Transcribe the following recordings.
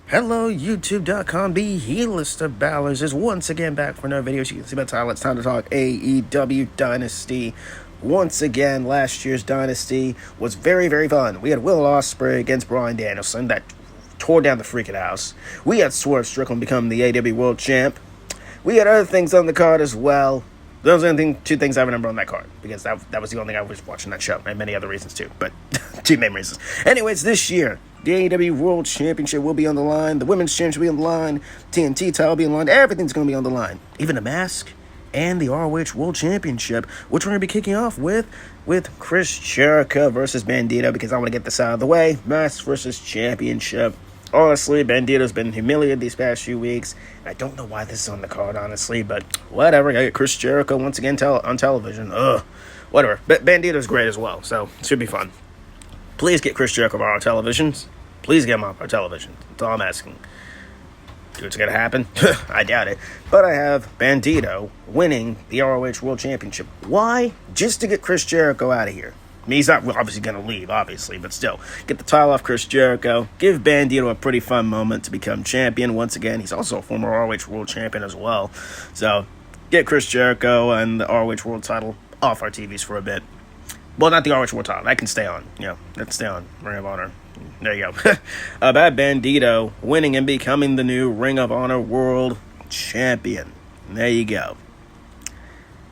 Hello, YouTube.com. The Healist of Ballers is once again back for another video. As you can see by the title, it's time to talk AEW Dynasty. Once again, last year's Dynasty was very, very fun. We had Will Ospreay against Bryan Danielson that tore down the freaking house. We had Swerve Strickland become the AEW World Champ. We had other things on the card as well. Those are the two things I remember on that card, because that was the only thing I was watching that show, and many other reasons too, but two main reasons. Anyways, this year, the AEW World Championship will be on the line, the Women's Championship will be on the line, TNT title will be on the line, everything's going to be on the line, even the mask and the ROH World Championship, which we're going to be kicking off with Chris Jericho versus Bandito, because I want to get this out of the way. Mask versus Championship. Honestly, Bandito's been humiliated these past few weeks. I don't know why this is on the card, honestly, but whatever. I get Chris Jericho once again on television. Whatever. But Bandito's great as well, so it should be fun. Please get Chris Jericho on our televisions. Please get him on our television. That's all I'm asking. Do what's going to happen? I doubt it. But I have Bandito winning the ROH World Championship. Why? Just to get Chris Jericho out of here. I mean, he's not obviously going to leave, obviously, but still. Get the title off Chris Jericho. Give Bandito a pretty fun moment to become champion once again. He's also a former ROH World Champion as well. So, get Chris Jericho and the ROH World title off our TVs for a bit. Well, not the ROH World title. That can stay on. Yeah, that can stay on. Ring of Honor. There you go. About Bandito winning and becoming the new Ring of Honor World Champion. There you go.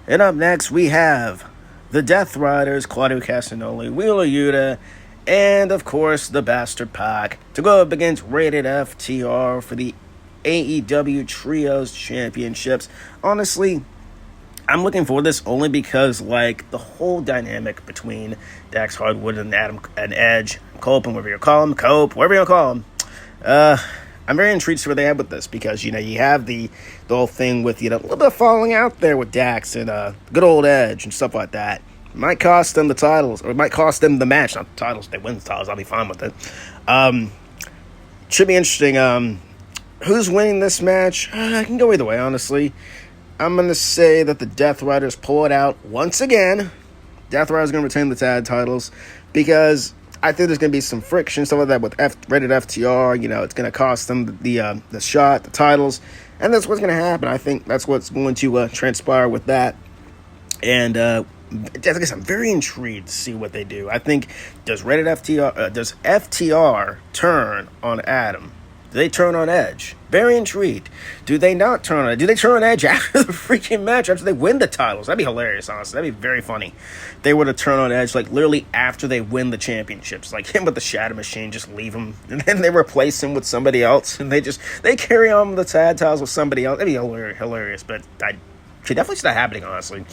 And up next, we have the Death Riders, Claudio Castagnoli, Wheeler Yuta, and, of course, the Bastard Pac to go up against Rated FTR for the AEW Trios Championships. Honestly, I'm looking for this only because, like, the whole dynamic between Dax Hardwood and Edge, Cope, and whatever you call him, whatever you call him, I'm very intrigued to see what they have with this, because, you have the whole thing with, a little bit of falling out there with Dax and good old Edge and stuff like that. It might cost them the titles, or it might cost them the match, not the titles. If they win the titles, I'll be fine with it. Should be interesting. Who's winning this match? I can go either way, honestly. I'm going to say that the Death Riders pull it out once again. Death Riders are going to retain the tag titles, because I think there's going to be some friction, stuff like that with Rated FTR. It's going to cost them the shot, the titles, and that's what's going to happen. I think that's what's going to transpire with that. And I guess I'm very intrigued to see what they do. I think, does FTR turn on Adam? Do they turn on Edge? Very intrigued. Do they not turn on Edge? Do they turn on Edge after the freaking match, after they win the titles? That'd be hilarious, honestly. That'd be very funny. They were to turn on Edge, like, literally after they win the championships. Like, him with the Shadow Machine, just leave him. And then they replace him with somebody else. And they carry on the tag titles with somebody else. That'd be hilarious, but I could definitely see that happening, honestly.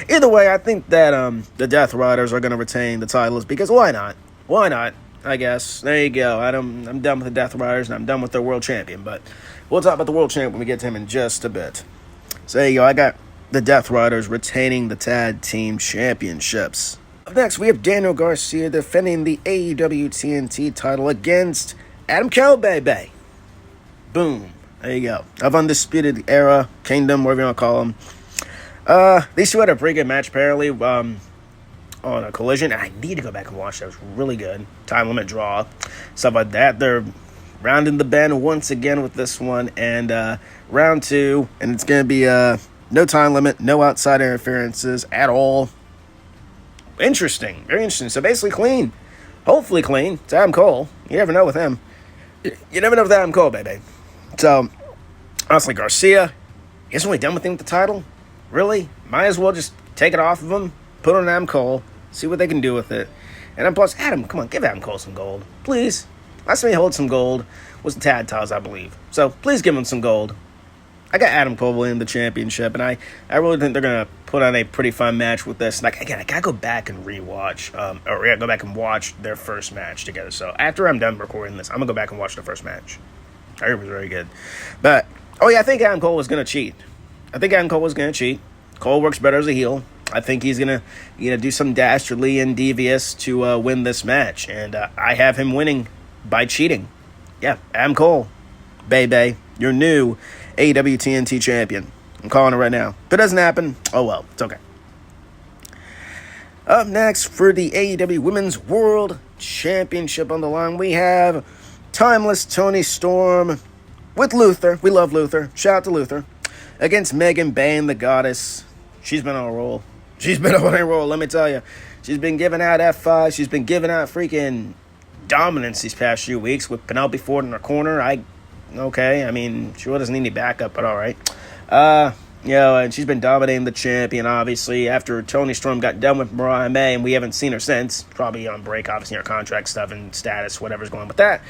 Either way, I think that the Death Riders are going to retain the titles, because why not? Why not? I guess. There you go. I'm done with the Death Riders, and I'm done with their world champion. But we'll talk about the world champion when we get to him in just a bit. So there you go. I got the Death Riders retaining the tag team championships. Up next, we have Daniel Garcia defending the AEW TNT title against Adam Cole, baby. Boom. There you go. Of Undisputed Era, Kingdom, whatever you want to call them. These two had a pretty good match, apparently. On a Collision. I need to go back and watch that. It was really good. Time limit draw, stuff like that. They're rounding the bend once again with this one, and round two, and it's going to be no time limit, no outside interferences at all. Interesting. Very interesting. So basically clean. Hopefully clean. It's Adam Cole. You never know with him. You never know with Adam Cole, baby. So, honestly, Garcia, he hasn't really done anything with the title. Really? Might as well just take it off of him, put it on Adam Cole, see what they can do with it. And then plus, Adam, come on, give Adam Cole some gold. Please. Last time he held some gold was the tag titles, I believe. So, please give him some gold. I got Adam Cole winning the championship, and I really think they're going to put on a pretty fun match with this. Like, again, I got to go back and rewatch, go back and watch their first match together. So, after I'm done recording this, I'm going to go back and watch the first match. I heard it was very good. But, I think Adam Cole was going to cheat. Cole works better as a heel. I think he's going to do some dastardly and devious to win this match. And I have him winning by cheating. Yeah, Adam Cole, baby, your new AEW TNT champion. I'm calling it right now. If it doesn't happen, oh well, it's okay. Up next for the AEW Women's World Championship on the line, we have Timeless Tony Storm with Luther. We love Luther. Shout out to Luther. Against Megan Bayne, the goddess. She's been on a roll. She's been on a roll, let me tell you. She's been giving out F5. She's been giving out freaking dominance these past few weeks with Penelope Ford in her corner. Okay. I mean, she doesn't need any backup, but all right. And she's been dominating the champion, obviously, after Tony Storm got done with Mariah May, and we haven't seen her since. Probably on break, obviously, her contract stuff and status, whatever's going on with that.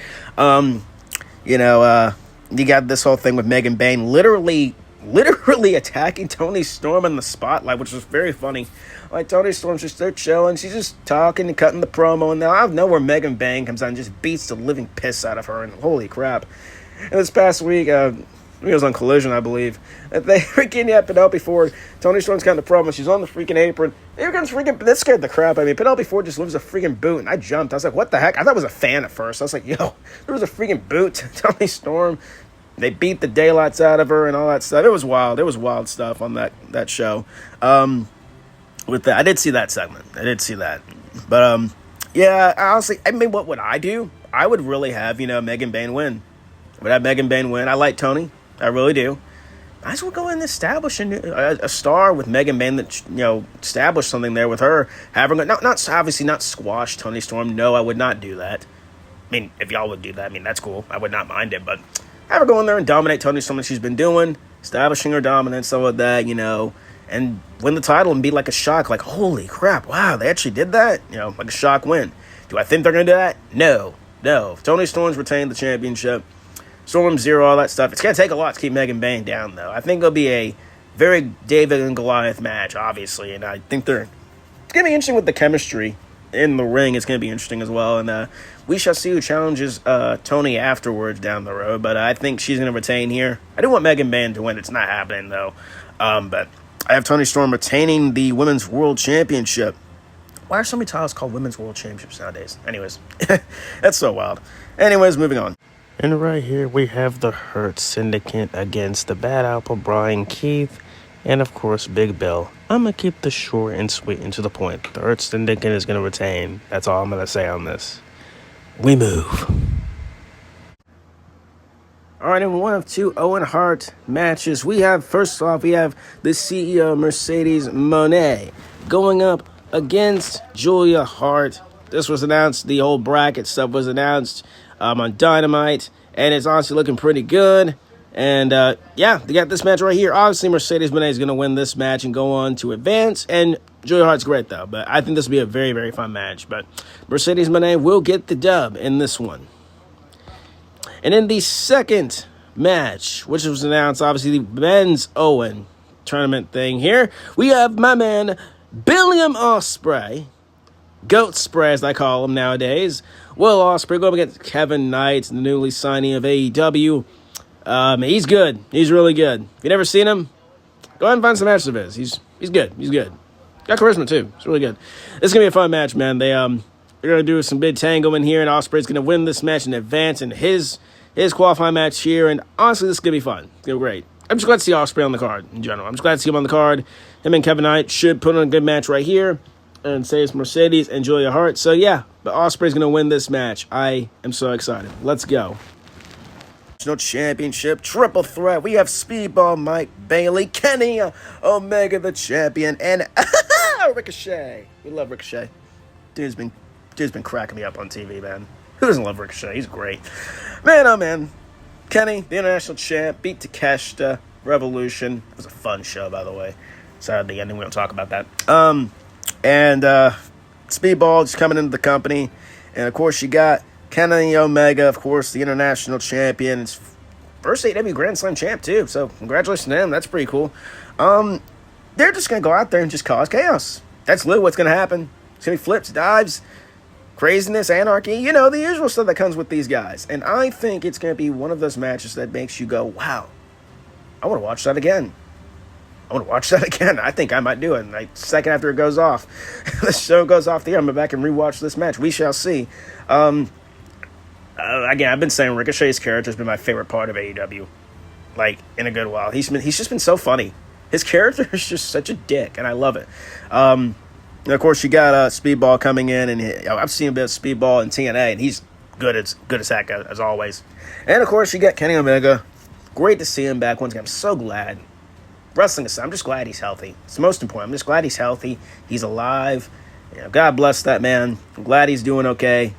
You got this whole thing with Megan Bayne literally attacking Tony Storm in the spotlight, which was very funny. Like, Tony Storm's just there chilling. She's just talking and cutting the promo. And now out of nowhere, Megan Bayne comes out and just beats the living piss out of her. And holy crap. And this past week, it was on Collision, I believe. They freaking had Penelope Ford. Tony Storm's cutting the promo. She's on the freaking apron. That scared the crap out of me. Penelope Ford just lives a freaking boot. And I jumped. I was like, what the heck? I thought it was a fan at first. I was like, there was a freaking boot to Tony Storm. They beat the daylights out of her and all that stuff. It was wild. It was wild stuff on that show. With that, I did see that segment. I did see that. But, honestly, I mean, what would I do? I would really have, Megan Bayne win. I would have Megan Bayne win. I like Tony. I really do. Might as well go and establish a star with Megan Bayne that, establish something there with her. Have her, not obviously not squash Tony Storm. No, I would not do that. I mean, if y'all would do that, I mean, that's cool. I would not mind it, but have her go in there and dominate Tony Storm like she's been doing, establishing her dominance, some of that, and win the title and be like a shock, like, holy crap, wow, they actually did that? Like a shock win. Do I think they're going to do that? No. If Tony Storm's retained the championship, Storm Zero, all that stuff, it's going to take a lot to keep Megan Bayne down, though. I think it'll be a very David and Goliath match, obviously, and I think it's going to be interesting with the chemistry in the ring. It's going to be interesting as well, and we shall see who challenges Tony afterwards down the road, but I think she's going to retain here. I do want Megan Bayne to win. It's not happening, though, but I have Tony Storm retaining the Women's World Championship. Why are so many titles called Women's World Championships nowadays? Anyways, that's so wild. Anyways, moving on. And right here, we have the Hurt Syndicate against the Bad Apple, Brian Keith, and, of course, Big Bill. I'm going to keep this short and sweet and to the point. The Hurt Syndicate is going to retain. That's all I'm going to say on this. We move. All right, in one of two Owen Hart matches, first off, we have the CEO, Mercedes Moné, going up against Julia Hart. This was announced, the whole bracket stuff was announced on Dynamite, and it's honestly looking pretty good. And, they got this match right here. Obviously, Mercedes Moné is going to win this match and go on to advance, and Julia Hart's great, though, but I think this will be a very, very fun match. But Mercedes Moné will get the dub in this one. And in the second match, which was announced, obviously, the men's Owen tournament thing here, we have my man, William Ospreay, Goat Spray, as I call him nowadays. Will Ospreay going up against Kevin Knight, the newly signing of AEW. He's good. He's really good. If you've never seen him, go ahead and find some matches of his. He's good. He's good. Got charisma, too. It's really good. This is going to be a fun match, man. They're going to do some big tango in here, and Ospreay's going to win this match in advance in his qualifying match here, and honestly, this is going to be fun. It's going to be great. I'm just glad to see Ospreay on the card in general. I'm just glad to see him on the card. Him and Kevin Knight should put on a good match right here, and saves Mercedes and Julia Hart. So, yeah, but Ospreay's going to win this match. I am so excited. Let's go. National Championship Triple Threat. We have Speedball Mike Bailey, Kenny Omega the champion, and Ricochet. We love Ricochet. Dude's been cracking me up on TV, man. Who doesn't love Ricochet? He's great. Man, oh man. Kenny, the international champ, beat Takeshita, Revolution. It was a fun show, by the way. Sorry, at the ending, we don't talk about that. And Speedball just coming into the company. And, of course, you got Kenny Omega, of course, the international champion. It's first AEW Grand Slam champ, too. So, congratulations to him. That's pretty cool. They're just going to go out there and just cause chaos. That's literally what's going to happen. It's going to be flips, dives, craziness, anarchy. The usual stuff that comes with these guys. And I think it's going to be one of those matches that makes you go, wow, I want to watch that again. I think I might do it. Like, second after it goes off, the show goes off the air, I'm going to back and rewatch this match. We shall see. Again, I've been saying Ricochet's character has been my favorite part of AEW, like, in a good while. He's just been so funny. His character is just such a dick, and I love it. And of course, you got Speedball coming in, and I've seen a bit of Speedball in TNA, and he's good as heck, as always. And, of course, you got Kenny Omega. Great to see him back once again. I'm so glad. Wrestling aside, I'm just glad he's healthy. It's the most important. I'm just glad he's healthy. He's alive. You know, God bless that man. I'm glad he's doing okay.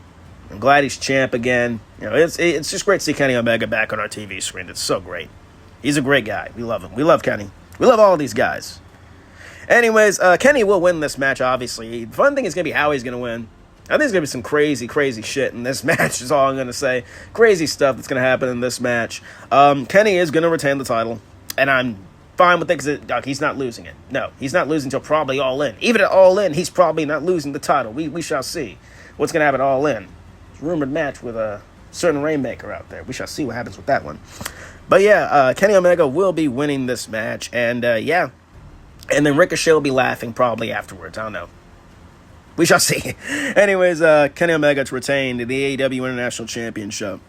I'm glad he's champ again. You know, it's just great to see Kenny Omega back on our TV screen. It's so great. He's a great guy. We love him. We love Kenny. We love all of these guys. Anyways, Kenny will win this match, obviously. The fun thing is going to be how he's going to win. I think there's going to be some crazy shit in this match is all I'm going to say. Crazy stuff that's going to happen in this match. Kenny is going to retain the title, and I'm fine with it because he's not losing it. No, he's not losing until probably All In. Even at All In, he's probably not losing the title. We shall see what's going to happen at All In. It's a rumored match with a certain Rainmaker out there. We shall see what happens with that one. But yeah, Kenny Omega will be winning this match, and yeah. And then Ricochet will be laughing probably afterwards. I don't know. We shall see. Anyways, Kenny Omega to retain the AEW International Championship.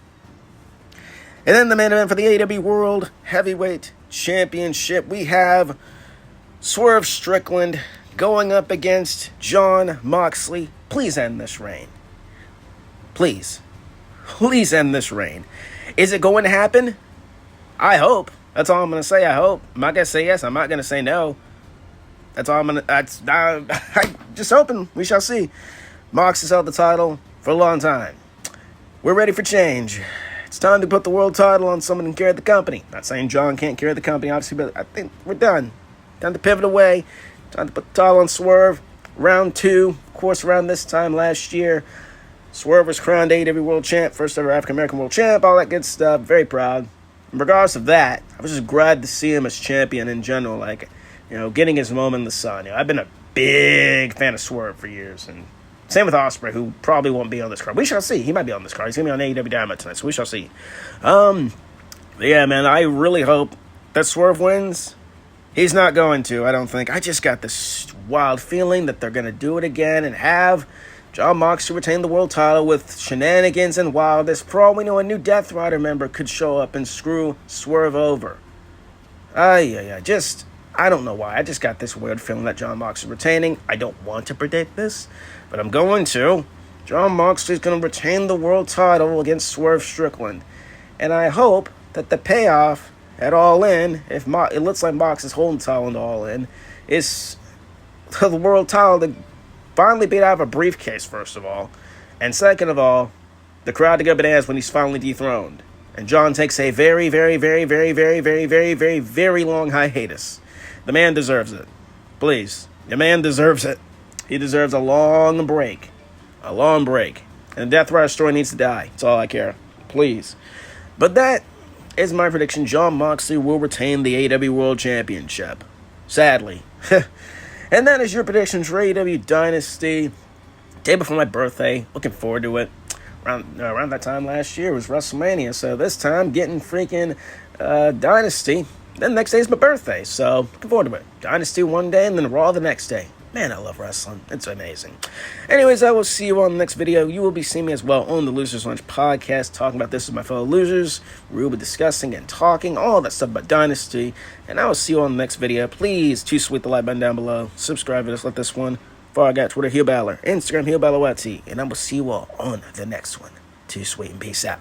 And then the main event for the AEW World Heavyweight Championship, we have Swerve Strickland going up against Jon Moxley. Please end this reign. Please. Please end this reign. Is it going to happen? I hope. That's all I'm going to say. I hope. I'm not going to say yes. I'm not going to say no. That's all I'm going to... I'm just hoping. We shall see. Mox has held the title for a long time. We're ready for change. It's time to put the world title on someone who can carry the company. Not saying John can't carry the company, obviously, but I think we're done. Time to pivot away. Time to put the title on Swerve. Round 2. Of course, around this time last year, Swerve was crowned AEW World Champ, first ever African-American World Champ, all that good stuff. Very proud. Regardless of that, I was just glad to see him as champion in general, like, you know, getting his moment in the sun. You know, I've been a big fan of Swerve for years, and same with Ospreay, who probably won't be on this card. We shall see. He might be on this card. He's going to be on AEW Dynasty tonight, so we shall see. Yeah, man, I really hope that Swerve wins. He's not going to, I don't think. I just got this wild feeling that they're going to do it again and have Jon Moxley retain the world title with shenanigans and wildness. For all we know, a new Death Rider member could show up and screw Swerve over. I don't know why. I just got this weird feeling that Jon Moxley retaining. I don't want to predict this, but I'm going to. Jon Moxley's going to retain the world title against Swerve Strickland. And I hope that the payoff at All In, if it looks like Mox is holding the title into All In, is the world title to finally beat out of a briefcase, first of all. And second of all, the crowd to go bananas when he's finally dethroned. And John takes a very long hiatus. The man deserves it. Please. The man deserves it. He deserves a long break. A long break. And the Death Rider story needs to die. That's all I care. Please. But that is my prediction. Jon Moxley will retain the AEW World Championship. Sadly. And that is your predictions for AEW Dynasty. Day before my birthday. Looking forward to it. Around that time last year was WrestleMania. So this time getting freaking Dynasty. Then the next day is my birthday. So looking forward to it. Dynasty one day and then Raw the next day. Man, I love wrestling. It's amazing. Anyways, I will see you on the next video. You will be seeing me as well on the Losers Lunch podcast, talking about this with my fellow losers. We will be discussing and talking all that stuff about Dynasty. And I will see you on the next video. Please, too sweet the like button down below. Subscribe to us like this one. Follow I got Twitter, Heel Balor. Instagram, Heel Balor. And I will see you all on the next one. Too sweet and peace out.